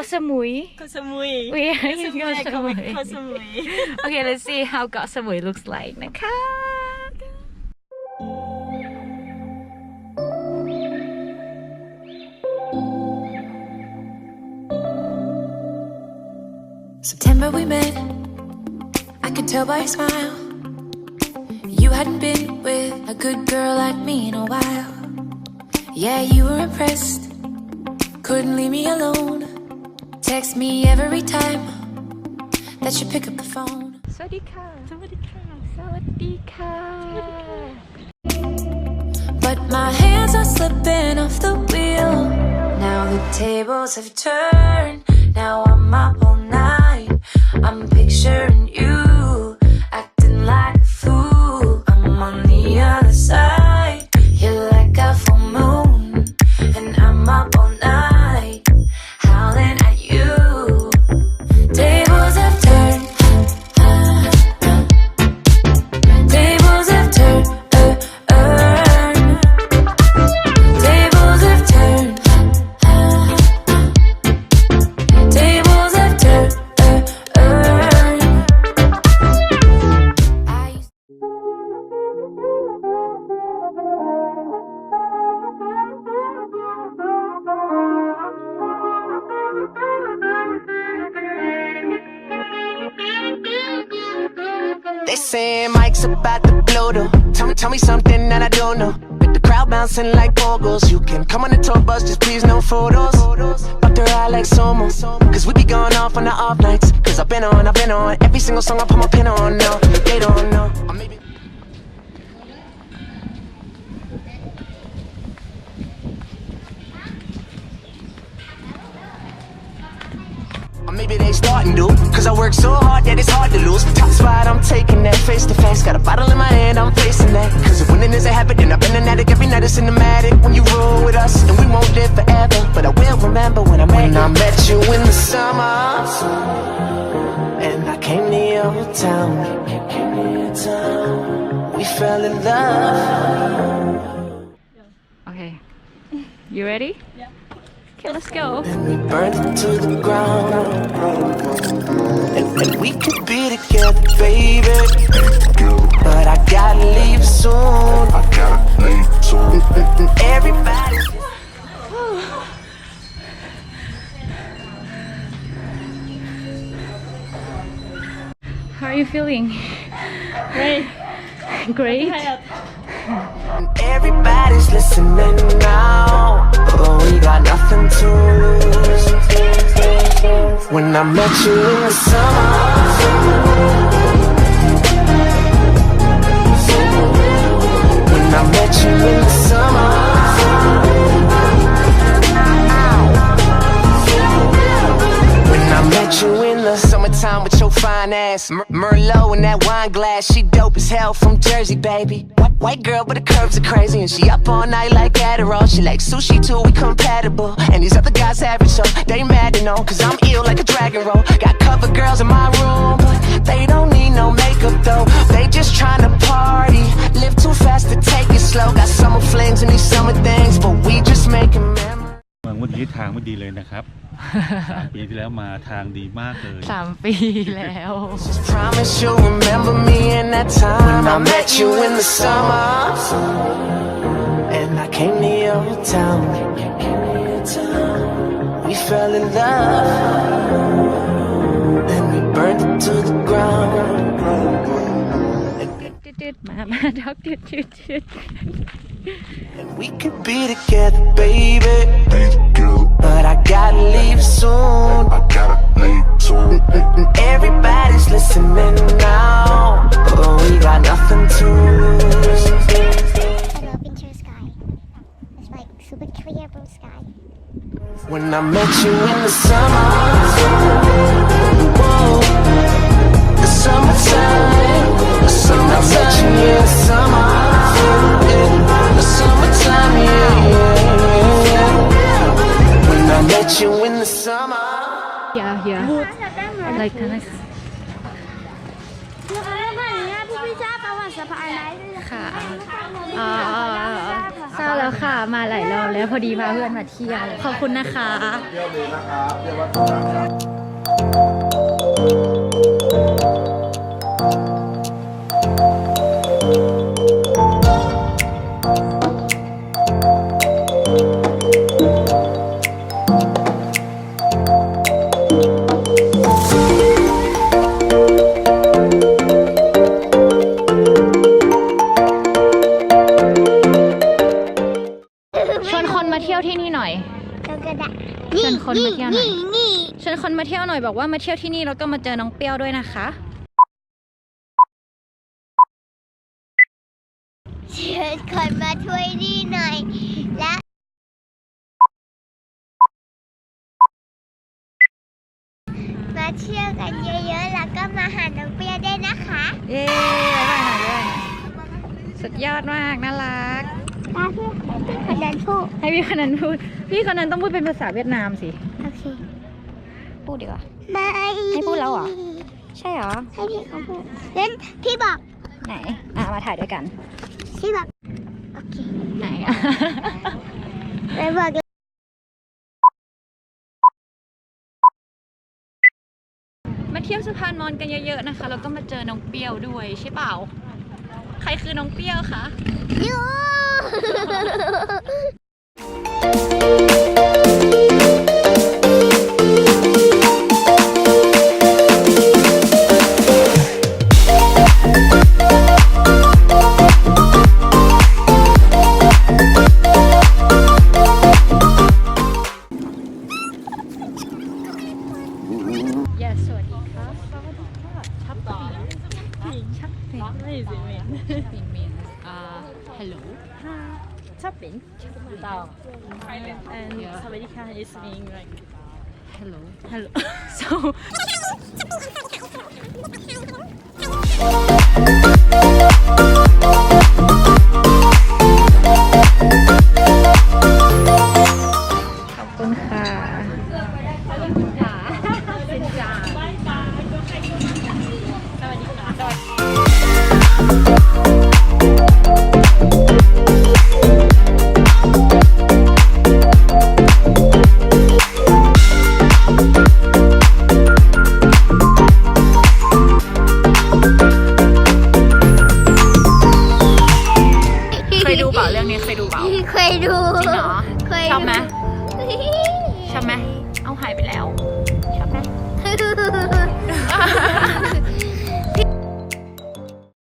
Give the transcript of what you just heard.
Koh Samui. Koh Samui. We are in Koh Samui. Okay, let's see how Koh Samui looks like นะคะ September we met, I could tell by your smile. You hadn't been with a good girl like me in a while. Yeah, you were impressed, couldn't leave me alone. Text me every time that you pick up the phone. สวัสดีค่ะ สวัสดีค่ะ สวัสดีค่ะ But my hands are slipping off the wheel. Now the tables have turned. Now I'm up all night. I'm picturing you acting like a fool. I'm on the other side. You're like a full moon, and I'm up all night, howling at you. Tables have turned. Tables have turned. Tables have turned. Tables have turned. They saying Mike's about to blow though. Tell me something that I don't know. With the crowd bouncing like bogles. You can come on the tour bus, just please no photos. But they're all like Somo. Cause we be going off on the off nights. Cause I've been on every single song I put my pin on now. They don't know. Or maybe they starting to. Cause I work so hard that it's hard to lose. Top spot, I'm taking that face to face. Got a bottle in my hand, I'm facing that. Cause if winning is a habit, then I've been an addict. Every night it's cinematic. When you roll with us, and we won't live forever. But I will remember when I met you in the summer. And I came to your town. We fell in love. Okay, you ready? Yeah. Okay, let's go. And we burned it to the ground. And we could be together, baby. But I gotta leave soon. Everybody. How are you feeling? Great. Great. Tired. Everybody's listening now. But we got nothing to lose. When I met you in the summer. When I met you in the summer. When I met you in the summertime with your fine ass, Merlot in that wine glass. She dope as hell from Jersey, baby. White girl, but the curves are crazy. And she up all night like Adderall. She like sushi too, we compatible. And these other guys average, so they mad to know. Cause I'm ill like a dragon roll. Got cover girls in my room, but they don't need no makeup though. They just tryna party, live too fast to take it slow. Got summer flings and these summer things, but we just making memories. วันนี้ทางไม่ดีเลยนะครับ ปีที่แล้วมาทางดีมากเลย 3 ปีแล้ว Just promise you'll remember me in that time when I met you in the summer. And I came to your town. We fell in love. Then we burned it to the ground. มาดักจุด And we could be together, baby. But I gotta leave soon. Everybody's listening now. But we got nothing to lose. Hello, picture sky. It's like super clear blue sky. When I met you in the summer. Whoa. The summertime. The summertime. I met you in the summer. The summertime, yeah. When I met you in the summer. Yeah. Like ไม่ทราบประวัติสะพานไหนเลย ค่ะทราบแล้วค่ะ มาหลายรอบแล้วพอดีมาเพื่อนมาเที่ยว ขอบคุณนะคะ เที่ยวเลยนะครับเที่ยววัดต้นน้ำครับ ชวนคนมาเที่ยวที่นี่หน่อย ก็ได้ ชวนคนมาเที่ยวหน่อย นี่ ชวนคนมาเที่ยวหน่อยบอกว่ามาเที่ยวที่นี่แล้วก็มาเจอน้องเปรี้ยวด้วยนะคะ เชิญคนมาช่วยนี่หน่อย และมาเที่ยวกันเยอะๆ แล้วก็มาหาน้องเปียด้วยนะคะ เย้บ๊ายบายหน่อยสุดยอดมากน่ารัก ตาพี่คนนั้นพูด ให้พี่คนนั้นพูด พี่คนนั้นต้องพูดเป็นภาษาเวียดนามสิ โอเค พูดดีกว่า บาย ให้พูดแล้วเหรอ ใช่เหรอ ให้พี่เขาพูดงั้นพี่บอก ไหน มาถ่ายด้วยกัน พี่บอก โอเค ไหน ไปบอกเลย มาเที่ยวสะพานมอญกันเยอะๆนะคะ แล้วก็มาเจอน้องเปรี้ยวด้วยใช่เปล่า ใครคือน้องเปรี้ยวคะ ยู Yes สวัสดีครับสวัสดีค่ะชับปิงชับปิง ไม่สิเมน ปิง means hello Tapping. Down. And Yeah. Sawadika is mean like hello hello so ขอบคุณค่ะเคยดูเปล่าเรื่องนี้เคยดูเปล่า เคยดู จริงเหรอ เคย ชอบไหม ดู ชอบไหมเอาหายไปแล้วชอบไหม